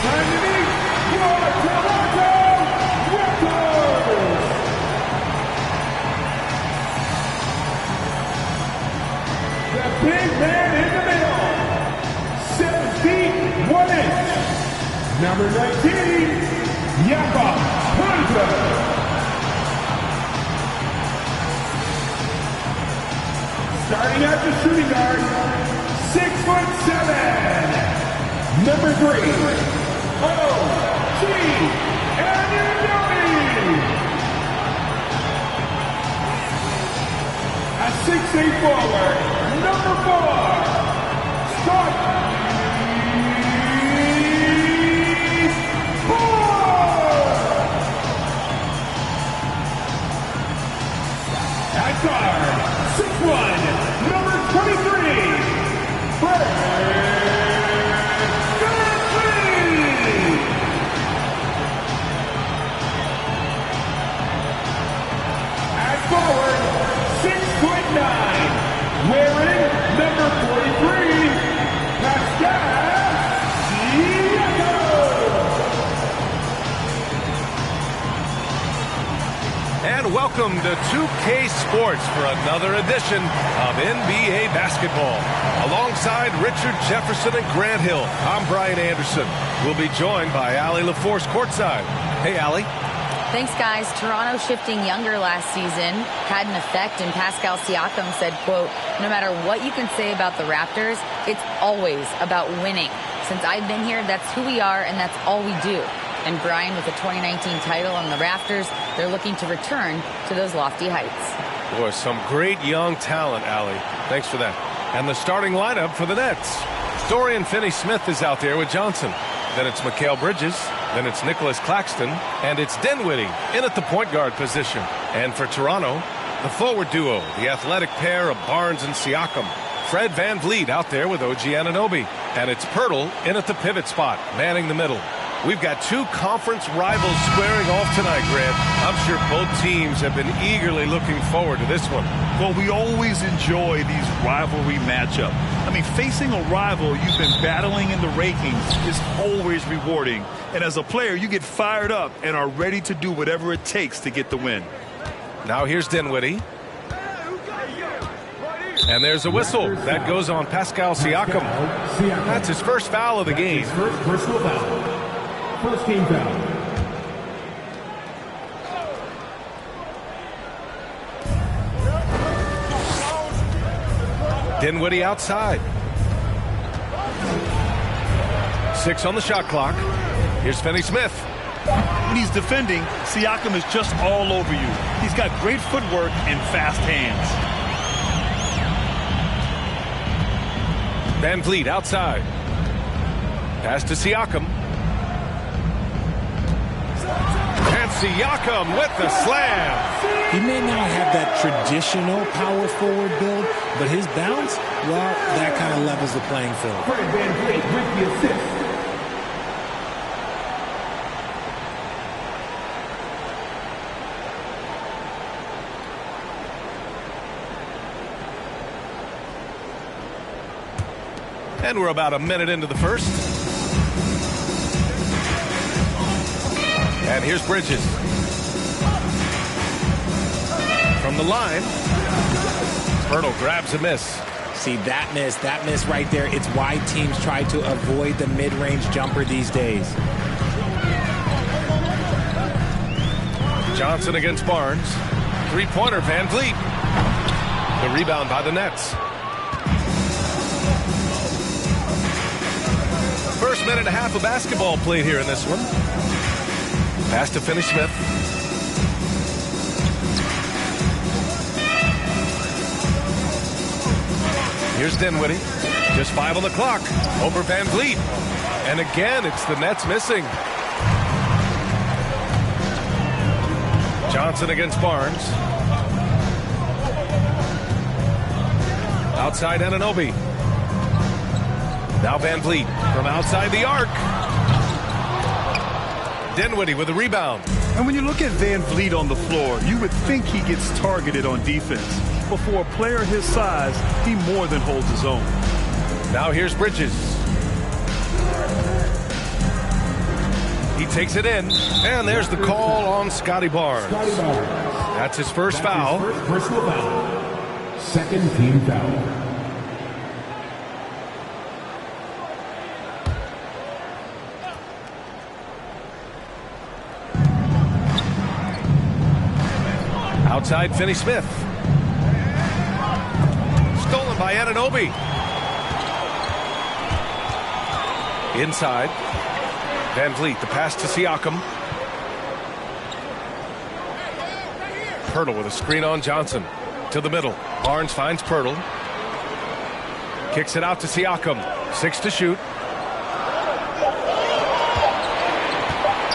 time to meet your Toronto Raptors. The big man in the middle, 7 feet 1 inch, number 19, Jakob Hunter. Starting at the shooting guard, 6'7", number 3, O.G. Anunoby. A 6'8" forward, number 4, Scott at guard, 6'1", number 23, Fred VanVleet. At forward, 6'9", wearing number 43, Pascal Siakam. And welcome to 2K Sports for another edition of NBA basketball. Alongside Richard Jefferson and Grant Hill, I'm Brian Anderson. We'll be joined by Allie LaForce courtside. Hey, Allie. Thanks, guys. Toronto shifting younger last season had an effect, and Pascal Siakam said, quote, "No matter what you can say about the Raptors, it's always about winning. Since I've been here, that's who we are, and that's all we do." And Brian, with the 2019 title on the Raptors, they're looking to return to those lofty heights. Boy, some great young talent, Allie. Thanks for that. And the starting lineup for the Nets. Dorian Finney-Smith is out there with Johnson. Then it's Mikal Bridges. Then it's Nicholas Claxton. And it's Dinwiddie in at the point guard position. And for Toronto, the forward duo, the athletic pair of Barnes and Siakam. Fred VanVleet out there with OG Anunoby. And it's Pirtle in at the pivot spot, manning the middle. We've got two conference rivals squaring off tonight, Grant. I'm sure both teams have been eagerly looking forward to this one. Well, we always enjoy these rivalry matchups. I mean, facing a rival you've been battling in the rankings is always rewarding. And as a player, you get fired up and are ready to do whatever it takes to get the win. Now here's Dinwiddie. And there's a whistle. That goes on Pascal Siakam. That's his first foul of the game. First personal foul. First team foul. Dinwiddie outside. 6 on the shot clock. Here's Finney-Smith. When he's defending, Siakam is just all over you. He's got great footwork and fast hands. VanVleet outside. Pass to Siakam. And Siakam with the slam. He may not have that traditional power forward build, but his bounce, well, that kind of levels the playing field. Fred VanVleet with the assist. And we're about a minute into the first. And here's Bridges. From the line. Pirtle grabs a miss. See, that miss right there, it's why teams try to avoid the mid-range jumper these days. Johnson against Barnes. Three-pointer, VanVleet. The rebound by the Nets. First minute and a half of basketball played here in this one. Pass to Finney-Smith. Here's Dinwiddie. Just 5 on the clock. Over VanVleet. And again, it's the Nets missing. Johnson against Barnes. Outside Anunoby. Now VanVleet from outside the arc. Dinwiddie with a rebound. And when you look at VanVleet on the floor, you would think he gets targeted on defense. But for a player his size, he more than holds his own. Now here's Bridges. He takes it in, and there's the call on Scotty Barnes. That's his first foul. First personal foul. Second team foul. Outside, Finney-Smith. Stolen by Anunoby. Inside. Van Vliet, the pass to Siakam. Pirtle with a screen on Johnson. To the middle. Barnes finds Pirtle. Kicks it out to Siakam. 6 to shoot.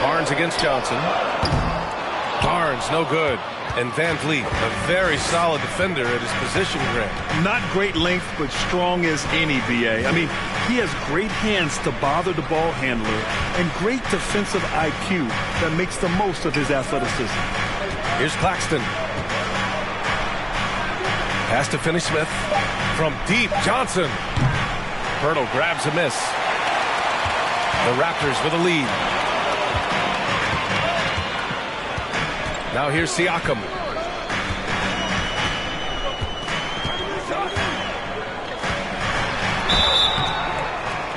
Barnes against Johnson. Barnes, no good. And Van Vliet, a very solid defender at his position, Grant. Not great length, but strong as any, B.A. I mean, he has great hands to bother the ball handler and great defensive IQ that makes the most of his athleticism. Here's Claxton. Pass to Finney-Smith. From deep, Johnson. Pirtle grabs a miss. The Raptors with a lead. Now here's Siakam.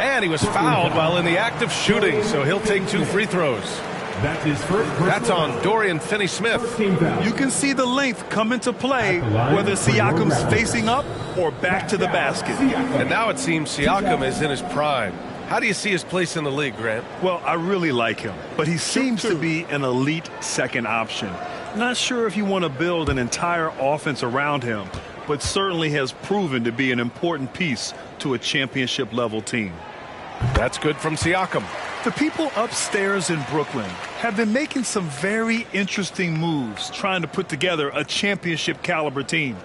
And he was fouled while in the act of shooting, so he'll take 2 free throws. That's his first. That's on Dorian Finney-Smith. You can see the length come into play, whether Siakam's facing up or back to the basket. And now it seems Siakam is in his prime. How do you see his place in the league, Grant? Well, I really like him, but he seems to be an elite second option. Not sure if you want to build an entire offense around him, but certainly has proven to be an important piece to a championship-level team. That's good from Siakam. The people upstairs in Brooklyn have been making some very interesting moves trying to put together a championship-caliber team.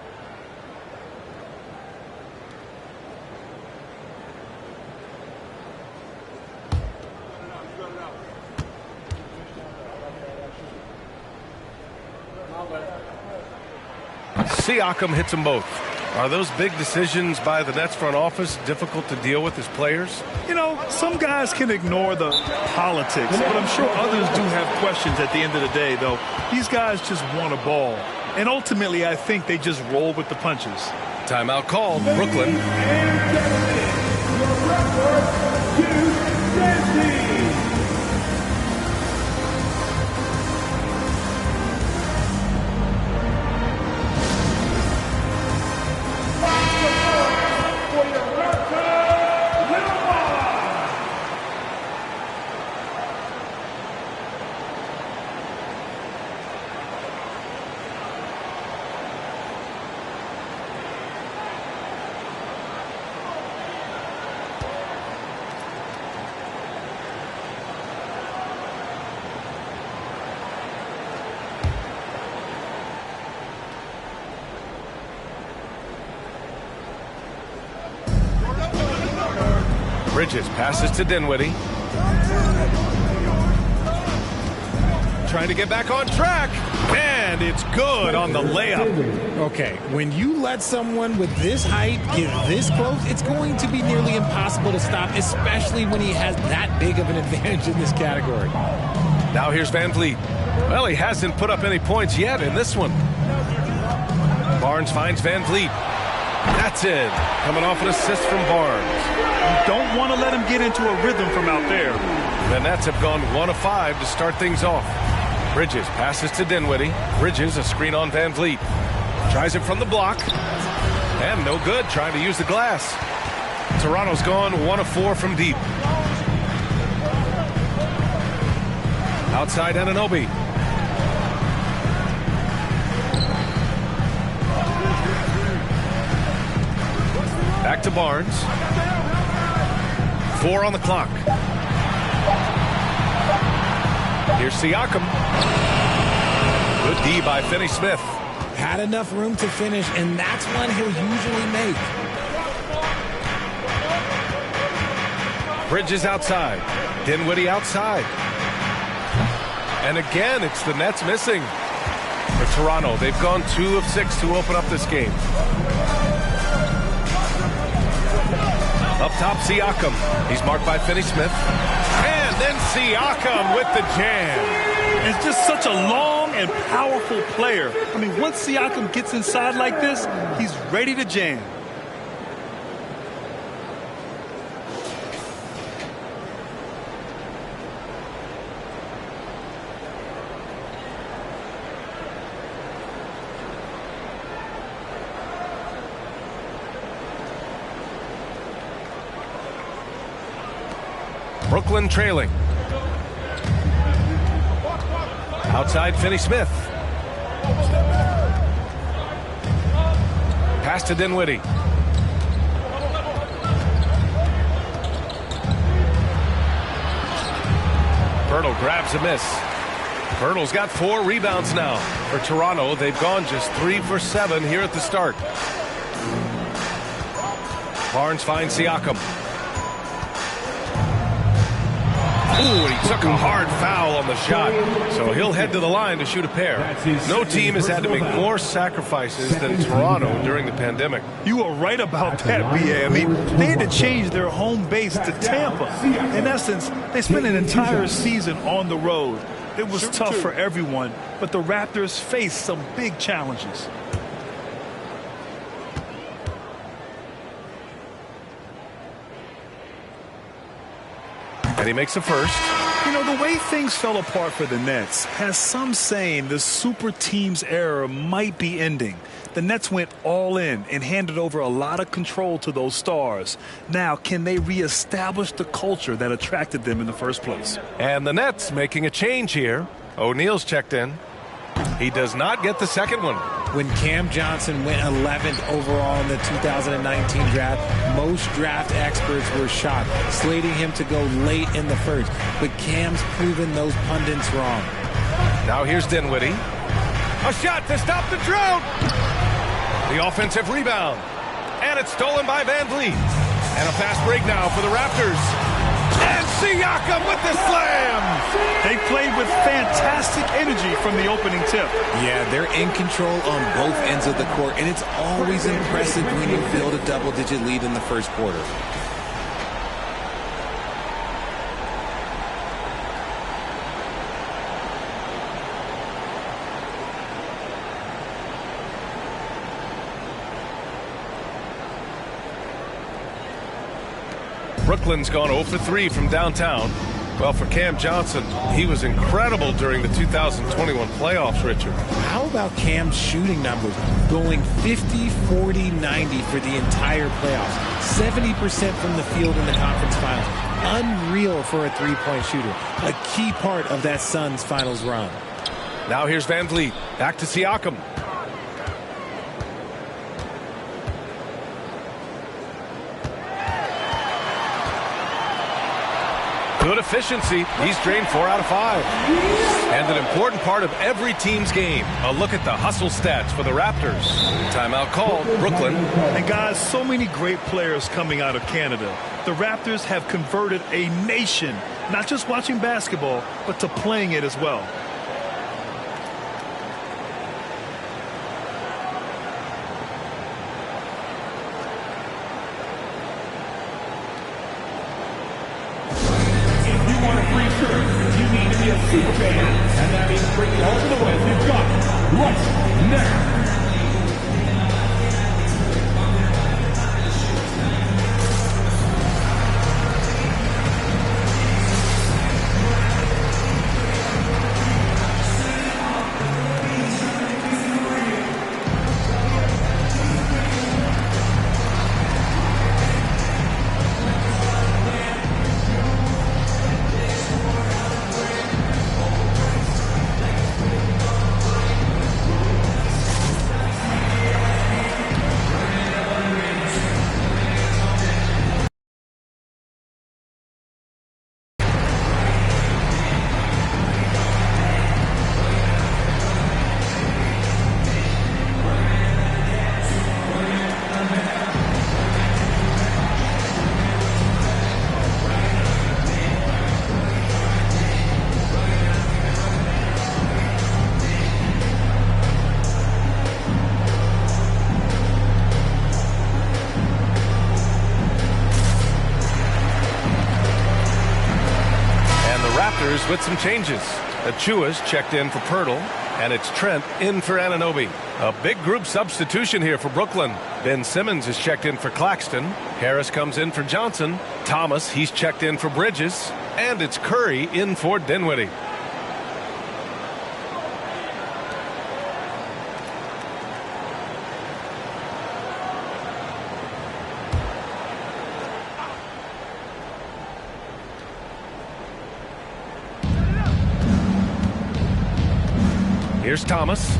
Siakam hits them both. Are those big decisions by the Nets front office difficult to deal with as players? You know, some guys can ignore the politics, but I'm sure others do have questions at the end of the day, though. These guys just want a ball. And ultimately, I think they just roll with the punches. Timeout called. Brooklyn. Bridges passes to Dinwiddie. Trying to get back on track. And it's good on the layup. Okay, when you let someone with this height get this close, it's going to be nearly impossible to stop, especially when he has that big of an advantage in this category. Now here's Van Vliet. Well, he hasn't put up any points yet in this one. Barnes finds Van Vliet. That's it. Coming off an assist from Barnes. You don't want to let him get into a rhythm from out there. The Nets have gone 1 of 5 to start things off. Bridges passes to Dinwiddie. Bridges, a screen on Van Vliet. Tries it from the block. And no good, trying to use the glass. Toronto's gone 1 of 4 from deep. Outside Anunoby. Back to Barnes. 4 on the clock. Here's Siakam. Good D by Finney-Smith. Had enough room to finish, and that's one he'll usually make. Bridges outside. Dinwiddie outside. And again, it's the Nets missing. For Toronto, they've gone 2 of 6 to open up this game. Up top, Siakam. He's marked by Finney-Smith. And And then Siakam with the jam. It's just such a long and powerful player. I mean, once Siakam gets inside like this, he's ready to jam. Brooklyn trailing. Outside Finney-Smith. Pass to Dinwiddie. Pirtle grabs a miss. Pirtle's got 4 rebounds now. For Toronto, they've gone just 3 for 7 here at the start. Barnes finds Siakam. Ooh, he took a hard foul on the shot, so he'll head to the line to shoot a pair. No team has had to make more sacrifices than Toronto during the pandemic. You are right about that, B.A. I mean, they had to change their home base to Tampa. In essence, they spent an entire season on the road. It was tough for everyone, but the Raptors faced some big challenges. And he makes a first. You know, the way things fell apart for the Nets has some saying the super team's era might be ending. The Nets went all in and handed over a lot of control to those stars. Now, can they reestablish the culture that attracted them in the first place? And the Nets making a change here. O'Neal's checked in. He does not get the second one. When Cam Johnson went 11th overall in the 2019 draft, most draft experts were shocked, slating him to go late in the first. But Cam's proven those pundits wrong. Now here's Dinwiddie. A shot to stop the drought. The offensive rebound. And it's stolen by Van Vliet. And a fast break now for the Raptors. And Siakam with the slam. They played with fantastic energy from the opening tip. Yeah, they're in control on both ends of the court, and it's always impressive when you build a double-digit lead in the first quarter. Brooklyn's gone 0 for 3 from downtown. Well, for Cam Johnson, he was incredible during the 2021 playoffs, Richard. How about Cam's shooting numbers? Going 50, 40, 90 for the entire playoffs. 70% from the field in the conference finals. Unreal for a three-point shooter. A key part of that Suns finals run. Now here's Van Vliet. Back to Siakam. Good efficiency. He's drained 4 out of 5. And an important part of every team's game. A look at the hustle stats for the Raptors. Timeout called. Brooklyn. And guys, so many great players coming out of Canada. The Raptors have converted a nation, not just watching basketball, but to playing it as well. Super fan, and that means bring it all to the West. We've got right now. Raptors with some changes. Achua's checked in for Pirtle, and it's Trent in for Anunoby. A big group substitution here for Brooklyn. Ben Simmons is checked in for Claxton. Harris comes in for Johnson. Thomas, he's checked in for Bridges. And it's Curry in for Dinwiddie. Here's Thomas.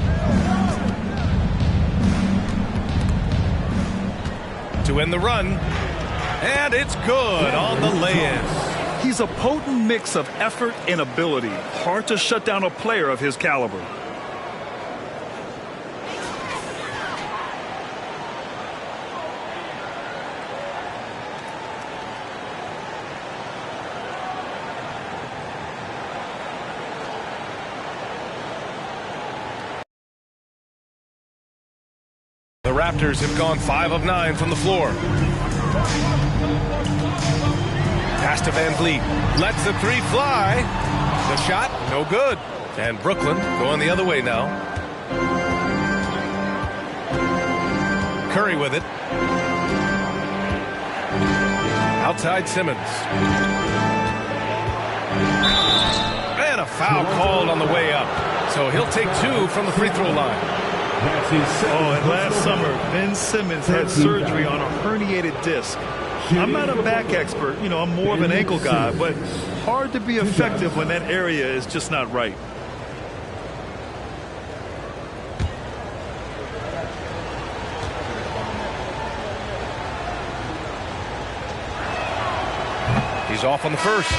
To end the run. And it's good on the lay-in. He's a potent mix of effort and ability. Hard to shut down a player of his caliber. The Raptors have gone 5 of 9 from the floor. Pass to Van Vliet. Lets the three fly. The shot, no good. And Brooklyn going the other way now. Curry with it. Outside Simmons. And a foul called on the way up. So he'll take 2 from the free throw line. And last summer, Ben Simmons had surgery on a herniated disc. I'm not a back expert, I'm more of an ankle guy, but hard to be effective when that area is just not right. He's off on the first.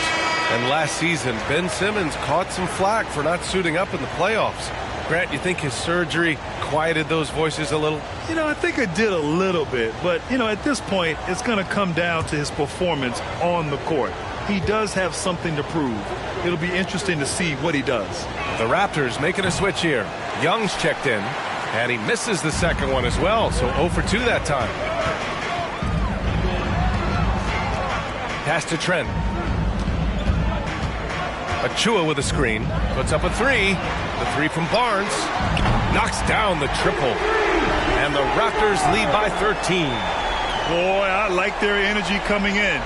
And last season, Ben Simmons caught some flack for not suiting up in the playoffs. Grant, you think his surgery quieted those voices a little? I think it did a little bit, but, at this point, it's going to come down to his performance on the court. He does have something to prove. It'll be interesting to see what he does. The Raptors making a switch here. Young's checked in, and he misses the second one as well, so 0 for 2 that time. Pass to Trent. Achua with a screen. Puts up a three. The three from Barnes. Knocks down the triple. And the Raptors lead by 13. Boy, I like their energy coming in.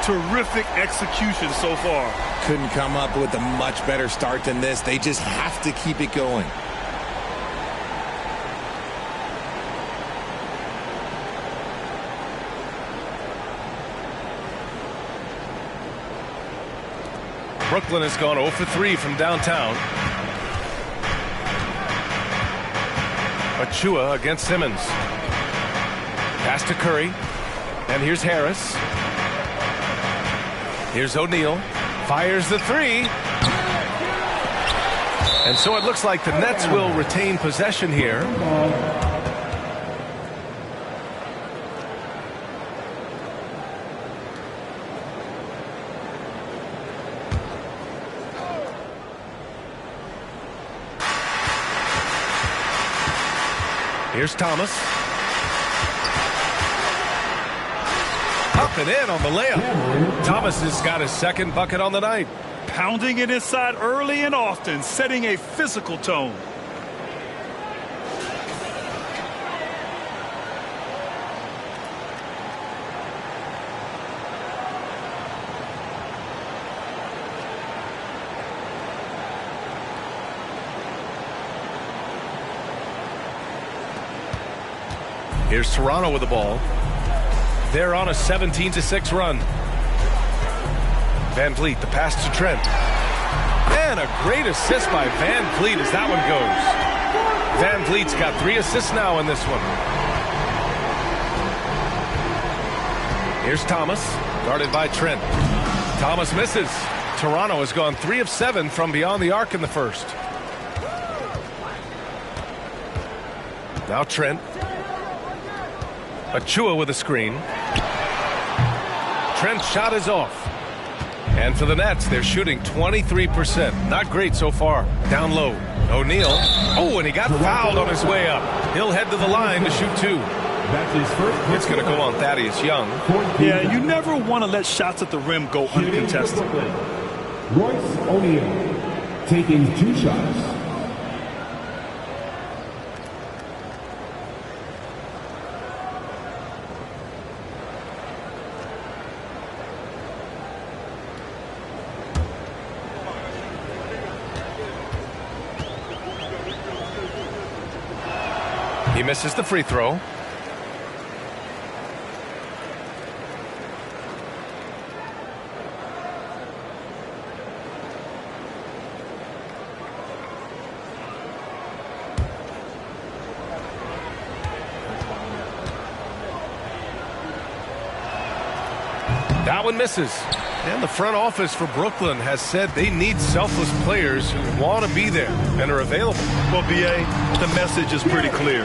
Terrific execution so far. Couldn't come up with a much better start than this. They just have to keep it going. Brooklyn has gone 0 for 3 from downtown. Achua against Simmons. Pass to Curry. And here's Harris. Here's O'Neal. Fires the three. And so it looks like the Nets will retain possession here. Here's Thomas. Up and in on the layup. Thomas has got his second bucket on the night. Pounding it inside early and often, setting a physical tone. Here's Toronto with the ball. They're on a 17-6 run. Van Vliet, the pass to Trent. And a great assist by Van Vliet as that one goes. Van Vliet's got 3 assists now in this one. Here's Thomas, guarded by Trent. Thomas misses. Toronto has gone 3 of 7 from beyond the arc in the first. Now Trent. Achua with a screen. Trent's shot is off. And for the Nets, they're shooting 23%. Not great so far. Down low. O'Neal. Oh, and he got fouled on his way up. He'll head to the line to shoot 2. It's going to go on Thaddeus Young. Yeah, you never want to let shots at the rim go uncontested. Royce O'Neal, taking 2 shots. He misses the free throw. That one misses. And the front office for Brooklyn has said they need selfless players who want to be there and are available. Well, B.A., the message is pretty clear.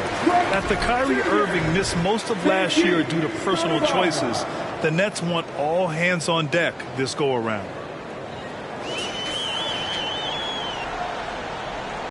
After Kyrie Irving missed most of last year due to personal choices, the Nets want all hands on deck this go-around.